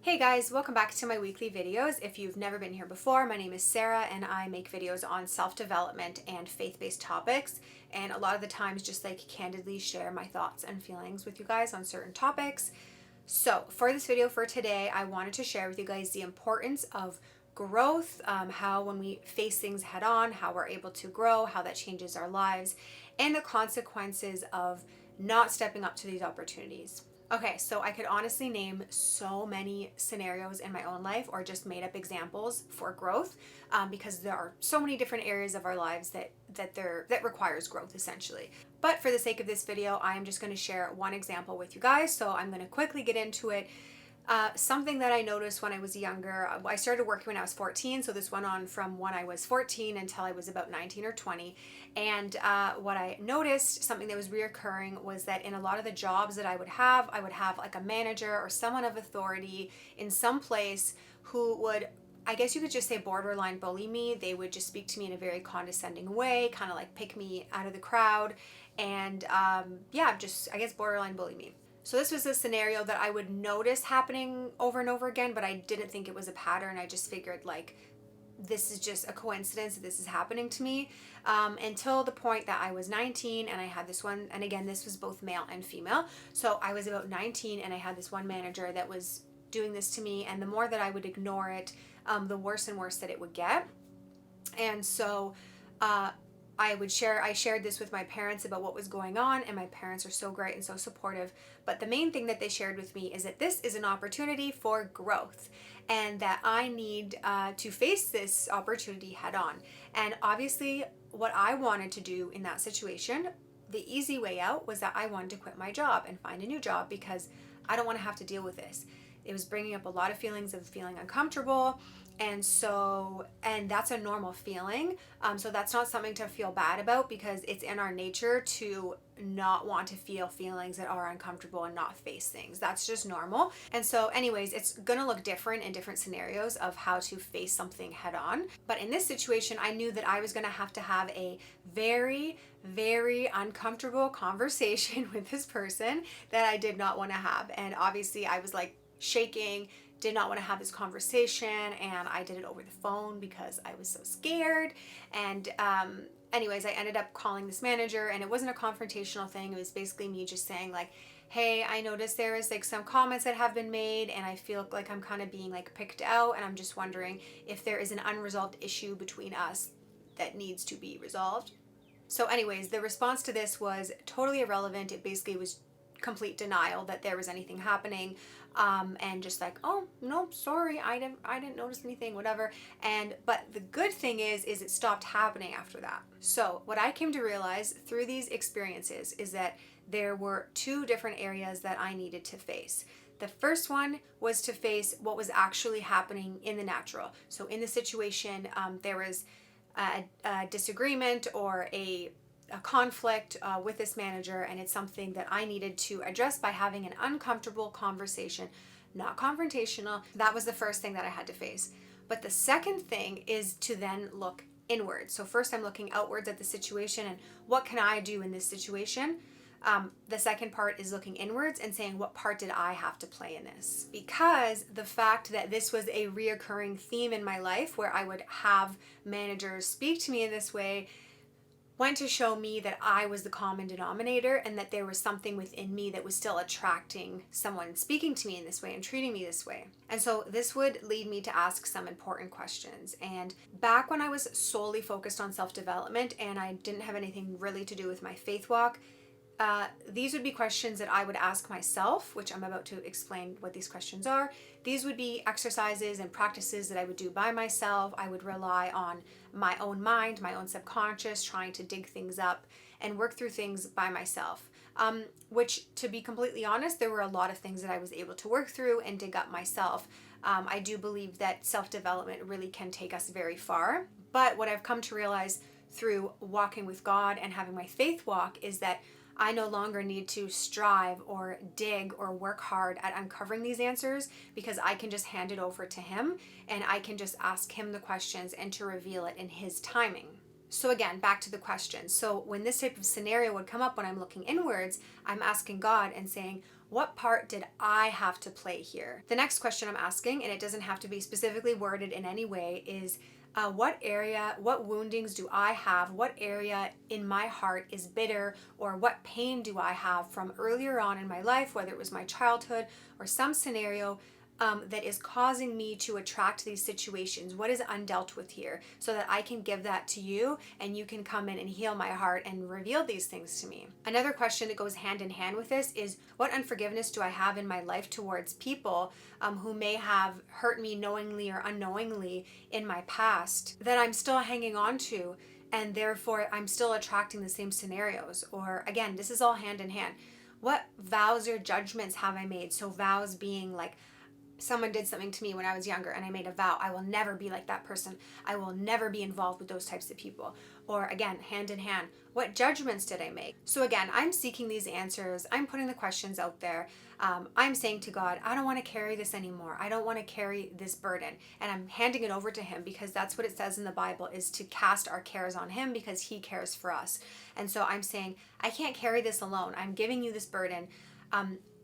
Hey guys, welcome back to my weekly videos. If you've never been here before, my name is Sarah and I make videos on self-development and faith-based topics, and a lot of the times just like candidly share my thoughts and feelings with you guys on certain topics. So for this video for today, I wanted to share with you guys the importance of growth, how when we face things head on, how we're able to grow, how that changes our lives, and the consequences of not stepping up to these opportunities. Okay, so I could honestly name so many scenarios in my own life or just made up examples for growth, because there are so many different areas of our lives that requires growth essentially. But for the sake of this video, I'm just going to share one example with you guys. So I'm going to quickly get into it. Something that I noticed when I was younger, I started working when I was 14, so this went on from when I was 14 until I was about 19 or 20. And what I noticed, something that was reoccurring, was that in a lot of the jobs that I would have like a manager or someone of authority in some place who would, I guess you could just say, borderline bully me. They would just speak to me in a very condescending way, kind of like pick me out of the crowd, and just, I guess, borderline bully me. So this was a scenario that I would notice happening over and over again, but I didn't think it was a pattern. I just figured like this is just a coincidence that this is happening to me, until the point that I was 19 and I had this one, and again, this was both male and female. So I was about 19 and I had this one manager that was doing this to me, and the more that I would ignore it, the worse and worse that it would get. And so I shared this with my parents about what was going on, and my parents are so great and so supportive. But the main thing that they shared with me is that this is an opportunity for growth and that I need to face this opportunity head on. And obviously, what I wanted to do in that situation, the easy way out was that I wanted to quit my job and find a new job because I don't want to have to deal with this. It was bringing up a lot of feelings of feeling uncomfortable. And that's a normal feeling. So that's not something to feel bad about, because it's in our nature to not want to feel feelings that are uncomfortable and not face things. That's just normal. And so anyways, it's gonna look different in different scenarios of how to face something head on. But in this situation, I knew that I was gonna have to have a very, very uncomfortable conversation with this person that I did not want to have. And obviously I was like shaking, did not want to have this conversation, and I did it over the phone because I was so scared. And anyways, I ended up calling this manager, and it wasn't a confrontational thing. It was basically me just saying like, hey, I noticed there is like some comments that have been made and I feel like I'm kind of being like picked out, and I'm just wondering if there is an unresolved issue between us that needs to be resolved. So anyways, the response to this was totally irrelevant. It basically was complete denial that there was anything happening, and just like, oh no, sorry, I didn't notice anything, whatever. But the good thing is it stopped happening after that. So what I came to realize through these experiences is that there were two different areas that I needed to face. The first one was to face what was actually happening in the natural. So in the situation, there was a disagreement or a conflict with this manager, and it's something that I needed to address by having an uncomfortable conversation, not confrontational. That was the first thing that I had to face. But the second thing is to then look inward. So first I'm looking outwards at the situation and what can I do in this situation? The second part is looking inwards and saying, what part did I have to play in this? Because the fact that this was a reoccurring theme in my life where I would have managers speak to me in this way went to show me that I was the common denominator, and that there was something within me that was still attracting someone speaking to me in this way and treating me this way. And so this would lead me to ask some important questions. And back when I was solely focused on self-development and I didn't have anything really to do with my faith walk, these would be questions that I would ask myself, which I'm about to explain what these questions are. These would be exercises and practices that I would do by myself. I would rely on my own mind, my own subconscious, trying to dig things up and work through things by myself. Which, to be completely honest, there were a lot of things that I was able to work through and dig up myself. I do believe that self-development really can take us very far. But what I've come to realize through walking with God and having my faith walk is that I no longer need to strive or dig or work hard at uncovering these answers, because I can just hand it over to Him and I can just ask Him the questions and to reveal it in His timing. So again, back to the question. So when this type of scenario would come up when I'm looking inwards, I'm asking God and saying, What part did I have to play here? The next question I'm asking, and it doesn't have to be specifically worded in any way, is what woundings do I have? What area in my heart is bitter, or what pain do I have from earlier on in my life, whether it was my childhood or some scenario that is causing me to attract these situations? What is undealt with here, so that I can give that to you and you can come in and heal my heart and reveal these things to me. Another question that goes hand in hand with this is, what unforgiveness do I have in my life towards people who may have hurt me knowingly or unknowingly in my past that I'm still hanging on to, and therefore I'm still attracting the same scenarios? Or again, this is all hand in hand. What vows or judgments have I made? So vows being like, someone did something to me when I was younger and I made a vow, I will never be like that person. I will never be involved with those types of people. Or again, hand in hand, what judgments did I make? So again, I'm seeking these answers. I'm putting the questions out there. I'm saying to God, I don't want to carry this anymore. I don't want to carry this burden. And I'm handing it over to him, because that's what it says in the Bible, is to cast our cares on him because he cares for us. And so I'm saying, I can't carry this alone. I'm giving you this burden.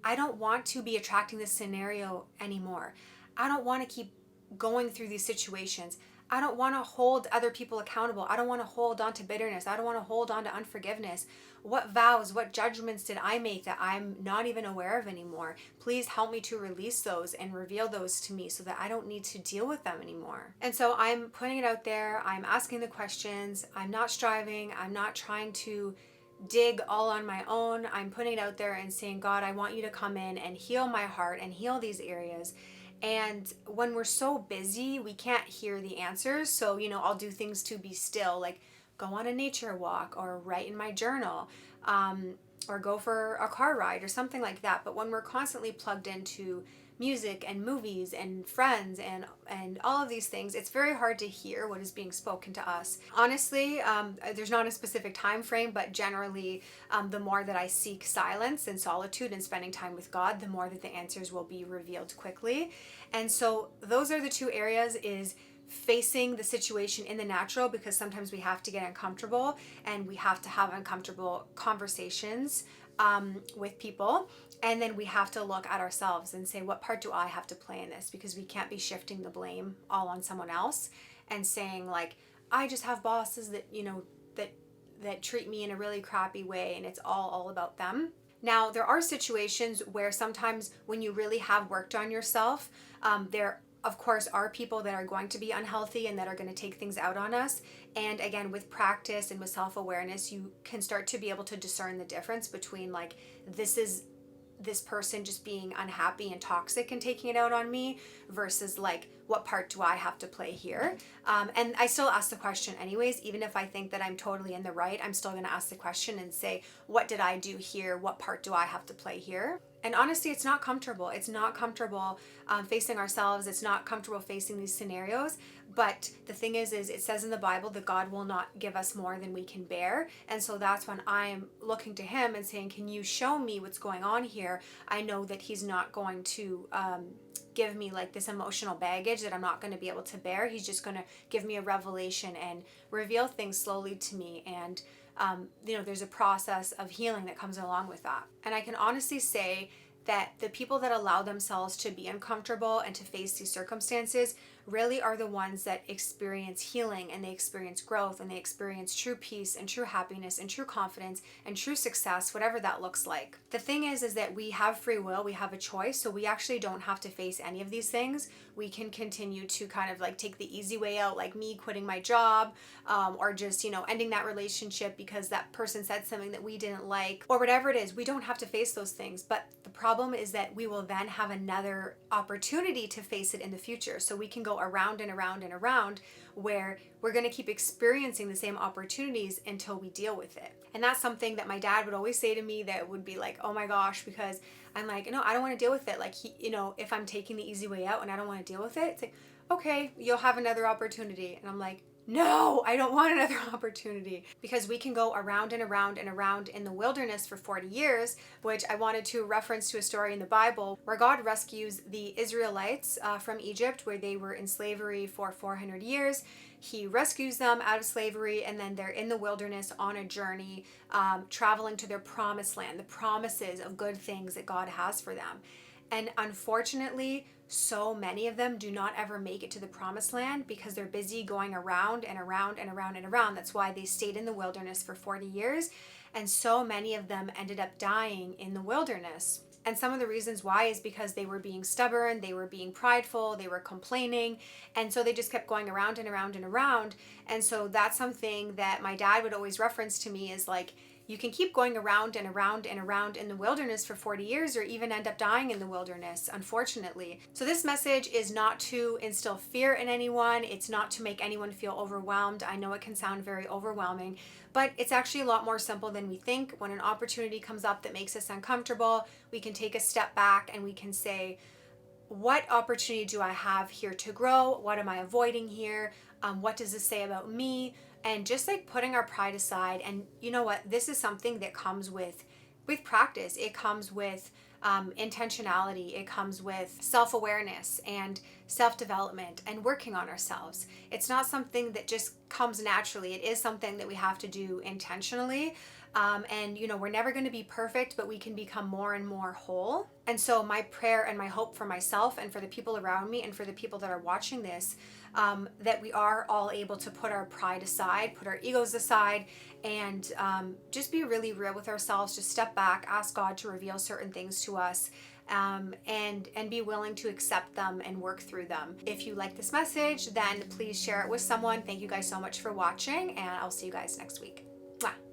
I don't want to be attracting this scenario anymore. I don't want to keep going through these situations. I don't want to hold other people accountable. I don't want to hold on to bitterness. I don't want to hold on to unforgiveness. What vows, what judgments did I make that I'm not even aware of anymore? Please help me to release those and reveal those to me, so that I don't need to deal with them anymore. And so I'm putting it out there. I'm asking the questions. I'm not striving. I'm not trying to dig all on my own. I'm putting it out there and saying, God, I want you to come in and heal my heart and heal these areas. And when we're so busy, we can't hear the answers. So, I'll do things to be still, like go on a nature walk or write in my journal, or go for a car ride or something like that. But when we're constantly plugged into music and movies and friends and all of these things, it's very hard to hear what is being spoken to us. Honestly, there's not a specific time frame, but generally the more that I seek silence and solitude and spending time with God, the more that the answers will be revealed quickly. And so those are the two areas, is facing the situation in the natural, because sometimes we have to get uncomfortable and we have to have uncomfortable conversations with people. And then we have to look at ourselves and say, what part do I have to play in this? Because we can't be shifting the blame all on someone else and saying like, I just have bosses that, that treat me in a really crappy way and it's all about them. Now, there are situations where sometimes when you really have worked on yourself, there of course are people that are going to be unhealthy and that are going to take things out on us. And again, with practice and with self-awareness, you can start to be able to discern the difference between like, this person just being unhappy and toxic and taking it out on me, versus like, what part do I have to play here? And I still ask the question anyways, even if I think that I'm totally in the right, I'm still going to ask the question and say, what did I do here? What part do I have to play here? And honestly, it's not comfortable. It's not comfortable facing ourselves. It's not comfortable facing these scenarios. But the thing is it says in the Bible that God will not give us more than we can bear. And so that's when I'm looking to him and saying, can you show me what's going on here? I know that he's not going to give me like this emotional baggage that I'm not going to be able to bear. He's just going to give me a revelation and reveal things slowly to me. And there's a process of healing that comes along with that. And I can honestly say that the people that allow themselves to be uncomfortable and to face these circumstances really are the ones that experience healing, and they experience growth, and they experience true peace and true happiness and true confidence and true success, whatever that looks like. The thing is that we have free will, we have a choice, so we actually don't have to face any of these things. We can continue to kind of like take the easy way out, like me quitting my job, or just, ending that relationship because that person said something that we didn't like, or whatever it is. We don't have to face those things, but the problem is that we will then have another opportunity to face it in the future. So we can go around and around and around, where we're going to keep experiencing the same opportunities until we deal with it. And that's something that my dad would always say to me that would be like, oh my gosh, because I'm like, no, I don't want to deal with it. Like, if I'm taking the easy way out and I don't want to deal with it, it's like, okay, you'll have another opportunity. And I'm like, no, I don't want another opportunity, because we can go around and around and around in the wilderness for 40 years, which I wanted to reference to a story in the Bible where God rescues the Israelites from Egypt, where they were in slavery for 400 years. He rescues them out of slavery, and then they're in the wilderness on a journey, traveling to their promised land, the promises of good things that God has for them. And unfortunately, so many of them do not ever make it to the promised land because they're busy going around and around and around and around. That's why they stayed in the wilderness for 40 years. And so many of them ended up dying in the wilderness. And some of the reasons why is because they were being stubborn, they were being prideful, they were complaining. And so they just kept going around and around and around. And so that's something that my dad would always reference to me, is like, you can keep going around and around and around in the wilderness for 40 years or even end up dying in the wilderness, unfortunately. So this message is not to instill fear in anyone. It's not to make anyone feel overwhelmed. I know it can sound very overwhelming, but it's actually a lot more simple than we think. When an opportunity comes up that makes us uncomfortable, we can take a step back and we can say, what opportunity do I have here to grow? What am I avoiding here? What does this say about me? And just like putting our pride aside. And you know what? This is something that comes with practice. It comes with intentionality. It comes with self-awareness and self-development and working on ourselves. It's not something that just comes naturally. It is something that we have to do intentionally. And we're never going to be perfect, but we can become more and more whole. And so my prayer and my hope for myself and for the people around me and for the people that are watching this, that we are all able to put our pride aside, put our egos aside, and just be really real with ourselves. Just step back, ask God to reveal certain things to us, and be willing to accept them and work through them. If you like this message, then please share it with someone. Thank you guys so much for watching, and I'll see you guys next week. Mwah.